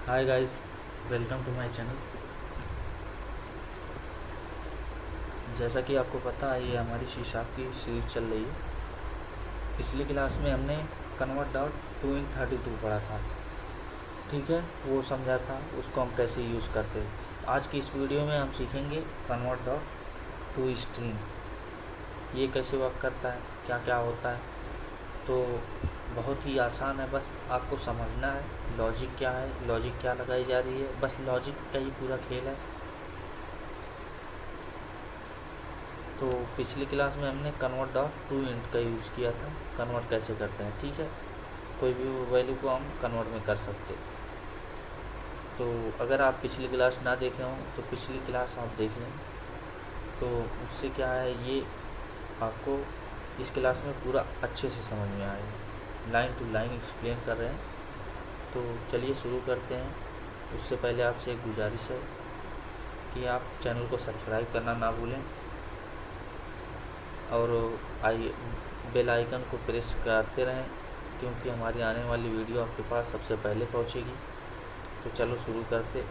Hi guys, welcome to my channel. जैसा कि आपको पता है, ये हमारी शीशाब की सीरीज चल रही है। पिछली क्लास में हमने कन्वर्ट डॉट टू इन 32 पढ़ा था, ठीक है, वो समझा था, उसको हम कैसे यूज़ करते हैं। आज की इस वीडियो में हम सीखेंगे कन्वर्ट डॉट टू स्ट्रिंग। ये कैसे वर्क करता है, क्या क्या होता है। तो बहुत ही आसान है, बस आपको समझना है लॉजिक क्या है, लॉजिक क्या लगाई जा रही है, बस लॉजिक का ही पूरा खेल है। तो पिछली क्लास में हमने कन्वर्ट डॉट टू इंट का यूज़ किया था, कन्वर्ट कैसे करते हैं, ठीक है। कोई भी वैल्यू को हम कन्वर्ट में कर सकते। तो अगर आप पिछली क्लास ना देखे हों तो पिछली क्लास आप देख लें, तो उससे क्या है, ये आपको इस क्लास में पूरा अच्छे से समझ में आएगा। लाइन टू लाइन एक्सप्लेन कर रहे हैं। तो चलिए शुरू करते हैं। उससे पहले आपसे एक गुजारिश है कि आप चैनल को सब्सक्राइब करना ना भूलें और बेल आइकन को प्रेस करते रहें, क्योंकि हमारी आने वाली वीडियो आपके पास सबसे पहले पहुंचेगी। तो चलो शुरू करते।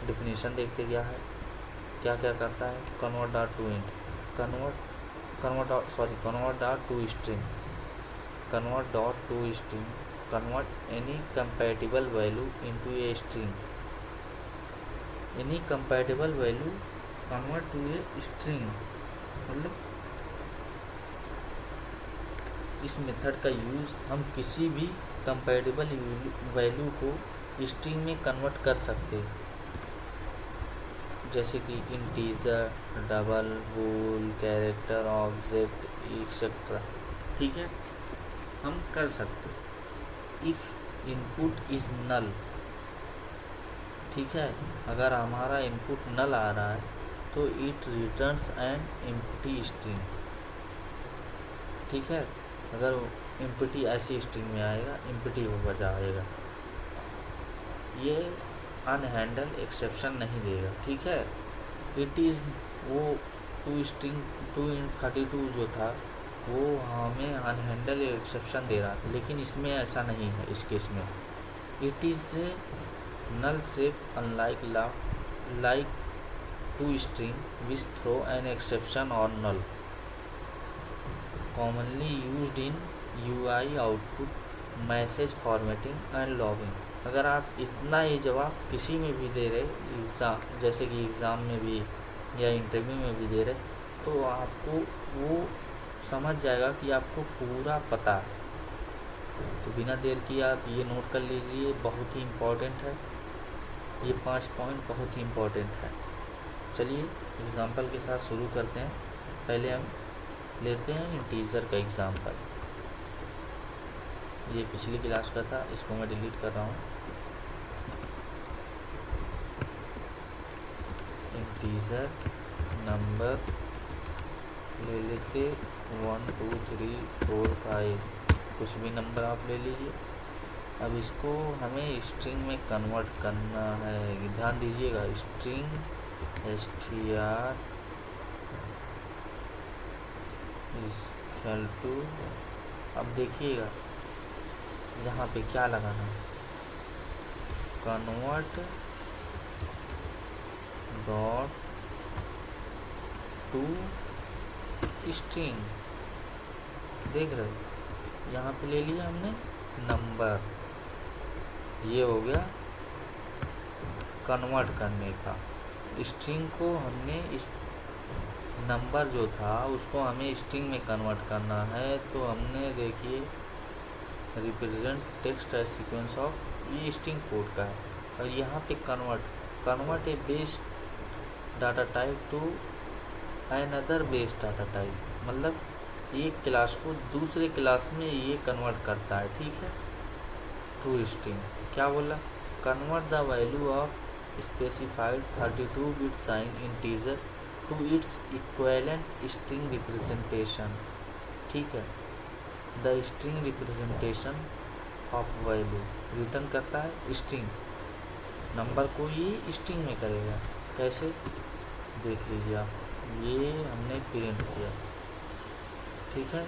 डिफिनीशन देखते क्या है, क्या क्या करता है। Convert dot to int, convert dot to string, convert dot to string, convert any compatible value into a string, any compatible value convert to a string. मतलब इस मेथड का यूज़ हम किसी भी कंपैटिबल वैल्यू को स्ट्रिंग में convert कर सकते हैं, जैसे कि integer, double, bool, character, object, etcetera, ठीक है, हम कर सकते। इफ़ इनपुट इज़ नल, ठीक है, अगर हमारा इनपुट नल आ रहा है तो it returns an empty string, ठीक है। अगर एम्प्टी ऐसी स्ट्रिंग में आएगा, एम्प्टी हो जाएगा, ये अनहैंडल एक्सेप्शन नहीं देगा, ठीक है। इट इज़ वो टू इन 32 जो था वो हमें अनहैंडल एक्सेप्शन दे रहा था, लेकिन इसमें ऐसा नहीं है। इस केस में it is null safe unlike like to string which throw an exception और null commonly used in UI output, message formatting and logging. अगर आप इतना ही जवाब किसी में भी दे रहे एग्ज़ाम, जैसे कि एग्ज़ाम में भी या इंटरव्यू में भी दे रहे, तो आपको वो समझ जाएगा कि आपको पूरा पता है। तो बिना देर किए आप ये नोट कर लीजिए, बहुत ही इम्पोर्टेंट है। ये 5 पॉइंट बहुत ही इम्पोर्टेंट है। चलिए एग्ज़ाम्पल के साथ शुरू करते हैं। पहले हम लेते हैं इंटीजर का एग्जाम्पल। ये पिछली क्लास का था, इसको मैं डिलीट कर रहा हूँ। इंटीजर नंबर ले लेते 1 2 3 4 5, कुछ भी नंबर आप ले लीजिए। अब इसको हमें स्ट्रिंग में कन्वर्ट करना है। ध्यान दीजिएगा, स्ट्रिंग str इक्वल टू, अब देखिएगा यहाँ पे क्या लगाना है, कन्वर्ट डॉट टू स्ट्रिंग। देख रहे हो, यहाँ पे ले लिया हमने नंबर, ये हो गया कन्वर्ट करने का। स्ट्रिंग को हमने नंबर जो था उसको हमें स्ट्रिंग में कन्वर्ट करना है, तो हमने देखिए represent text as sequence of, ये स्ट्रिंग कोड का है। और यहाँ पे convert a base data type to another base data type, मतलब एक क्लास को दूसरे क्लास में ये कन्वर्ट करता है, ठीक है। टू स्ट्रिंग क्या बोला, convert the value of specified 32 bit sign integer to its equivalent string representation, ठीक है। The string representation of value return करता है स्ट्रिंग, नंबर को ये स्ट्रिंग में करेगा। कैसे, देख लीजिए आप, ये हमने प्रिंट किया, ठीक है।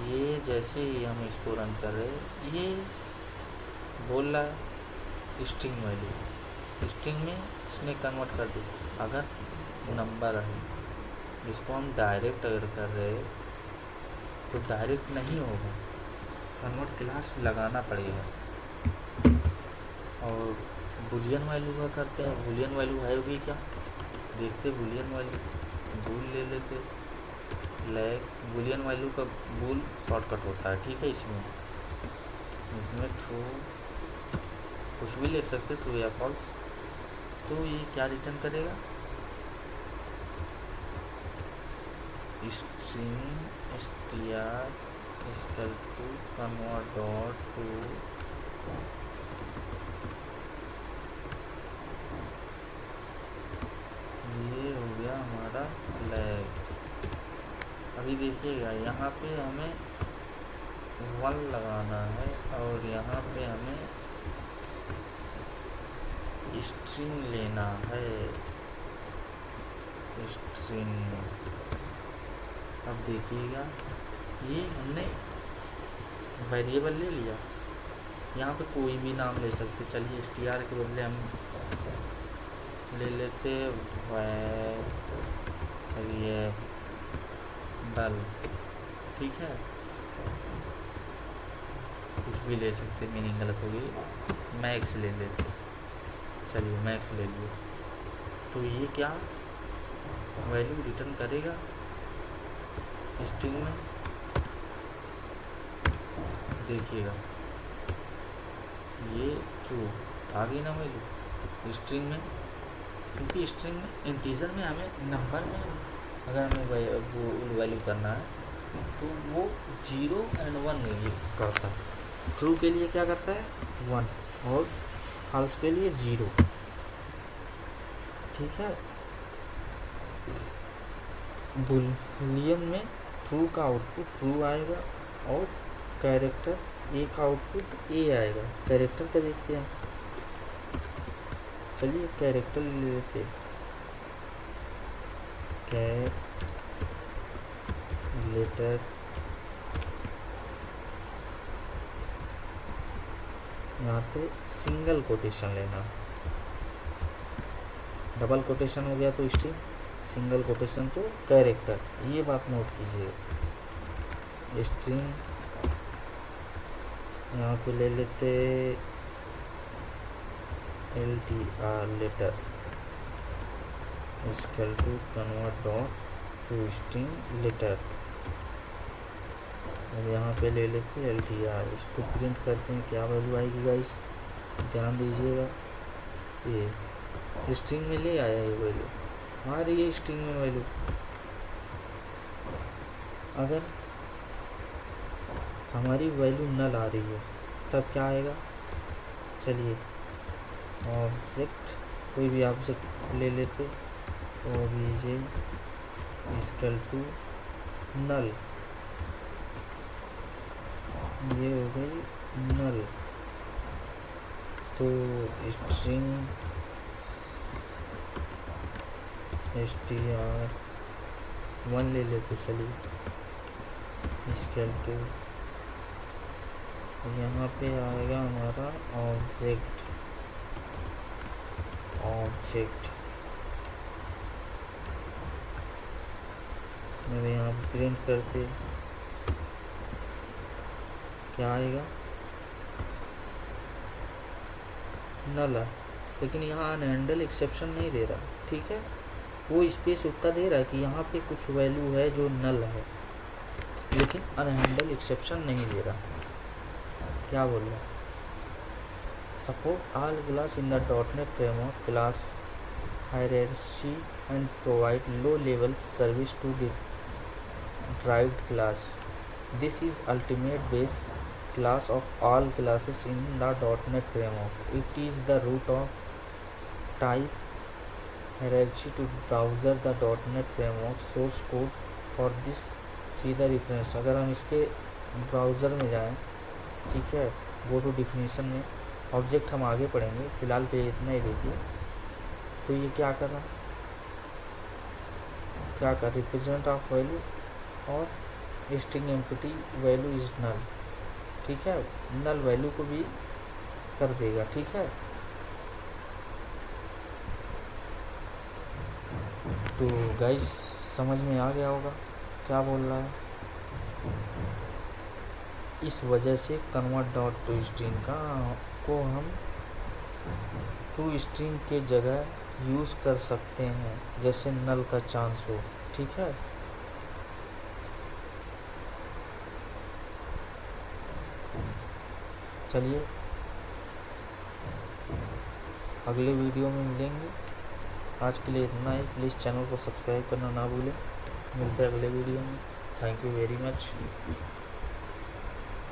ये जैसे ही हम इसको रन कर रहे, ये बोल रहा है स्ट्रिंग वैल्यू, स्ट्रिंग में इसने कन्वर्ट कर दी। अगर नंबर है जिसको हम डायरेक्ट अगर कर रहे तो डायरेक्ट नहीं होगा, कन्वर्ट क्लास लगाना पड़ेगा। और बुलियन वैल्यू का करते हैं, बुलियन वैल्यू है भी क्या देखते, बुलियन वैल्यू बूल ले लेते, लैग बुलियन वैल्यू का बूल शॉर्टकट होता है, ठीक है। इसमें ट्रू कुछ भी ले सकते, ट्रू या फॉल्स। तो ये क्या रिटर्न करेगा, string str equal to convert dot to ये हो गया हमारा लैग। अभी देखिएगा यहाँ पे हमें 1 लगाना है और यहाँ पे हमें स्ट्रिंग लेना है, स्ट्रिंग। अब देखिएगा ये हमने वेरिएबल ले लिया, यहाँ पे कोई भी नाम ले सकते। चलिए str के बदले हम ले लेते वेरिएबल, ठीक है। कुछ भी ले सकते, मीनिंग गलत होगी। मैक्स ले लेते, चलिए मैक्स ले लिए। तो ये क्या वैल्यू रिटर्न करेगा स्ट्रिंग में, देखिएगा ये ट्रू आ गई ना वैल्यू स्ट्रिंग में। क्योंकि स्ट्रिंग में इंटीजर में हमें नंबर में अगर हमें वैल्यू करना है तो वो 0 और 1 ये करता है। ट्रू के लिए क्या करता है 1 और फॉल्स के लिए 0, ठीक है। बुलियन में ट्रू का आउटपुट ट्रू आएगा और कैरेक्टर ए का आउटपुट ए आएगा। कैरेक्टर का देखते हैं, चलिए कैरेक्टर ले लेते हैं, लेटर यहाँ पे सिंगल कोटेशन लेना, डबल कोटेशन हो गया तो स्ट्रिंग, सिंगल कोटेशन तो कैरेक्टर। ये बात नोट कीजिए। स्ट्रिंग यहाँ पे ले लेते LTR letter equal to convert dot to string letter. अब यहाँ पे ले लेते LTR, इसको प्रिंट करते हैं, क्या वैल्यू आएगी गाइस, ध्यान दीजिएगा। ये स्ट्रिंग में ले आया ये वैल्यू, आ रही है स्ट्रिंग में वैल्यू। अगर हमारी वैल्यू नल आ रही है तब क्या आएगा, चलिए ऑब्जेक्ट कोई भी ऑब्जेक्ट ले लेते, OBJ इक्वल टू नल, ये हो गई नल। तो स्ट्रिंग str1 ले लेते, चलिए इक्वल टू यहाँ पे आएगा हमारा ऑब्जेक्ट, मैं यहाँ प्रिंट करते क्या आएगा, नल है। लेकिन यहाँ अनहैंडल एक्सेप्शन नहीं दे रहा, ठीक है। वो स्पेस उतना दे रहा है कि यहाँ पे कुछ वैल्यू है जो नल है, लेकिन अनहैंडल एक्सेप्शन नहीं दे रहा। क्या बोल रहा है, support all class in the .NET framework class hierarchy and provide low level service to derived class. This is ultimate base class of all classes in the .NET framework. It is the root of type hierarchy to browser the .NET framework source code for this. See the reference. अगर हम इसके browser में जाएं, ठीक है, go to definition में, object हम आगे पढ़ेंगे, फिलहाल के इतना ही देखिए। तो ये क्या कर रहा है, क्या कर रिप्रेजेंट ऑफ वैल्यू और string empty value is null, ठीक है, नल वैल्यू को भी कर देगा, ठीक है। तो गाइस समझ में आ गया होगा क्या बोल रहा है। इस वजह से कन्वर्ट डॉट टू स्ट्रिंग का को हम टू स्ट्रिंग के जगह यूज़ कर सकते हैं, जैसे नल का चांस हो। ठीक है, चलिए अगले वीडियो में मिलेंगे। आज के लिए इतना ही। प्लीज़ चैनल को सब्सक्राइब करना ना भूलें। मिलते हैं अगले वीडियो में। Thank you very much.